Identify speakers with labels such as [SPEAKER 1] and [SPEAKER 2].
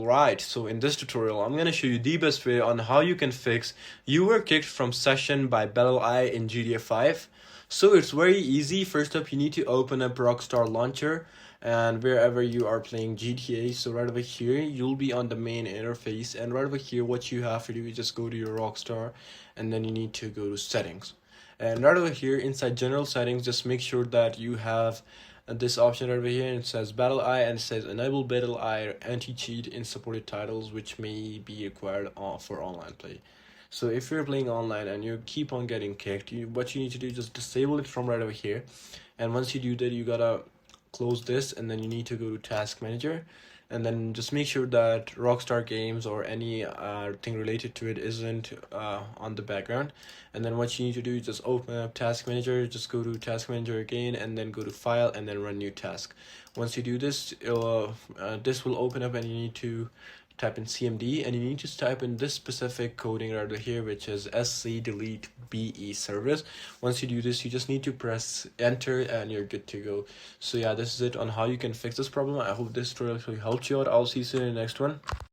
[SPEAKER 1] Alright, so in this tutorial I'm gonna show you the best way on how you can fix you were kicked from session by BattlEye in GTA 5. So it's very easy. First up, you need to open up Rockstar Launcher and wherever you are playing GTA. So right over here you'll be on the main interface, and right over here what you have to do is just go to your Rockstar and then you need to go to settings. And right over here inside general settings, just make sure that you have this option over here, and it says BattlEye, and it says enable BattlEye anti-cheat in supported titles, which may be required for online play. So if you're playing online and you keep on getting kicked, what you need to do is just disable it from right over here. And once you do that, you gotta close this, and then you need to go to task manager, and then just make sure that Rockstar games or any thing related to it isn't on the background. And then what you need to do is just open up task manager, just go to task manager again, and then go to file and then run new task. Once you do this, this will open up and you need to type in CMD, and you need to type in this specific coding right over here, which is SC delete BE service. Once you do this, you just need to press enter and you're good to go. So yeah, this is it on how you can fix this problem. I hope this tutorial helped you out. I'll see you soon in the next one.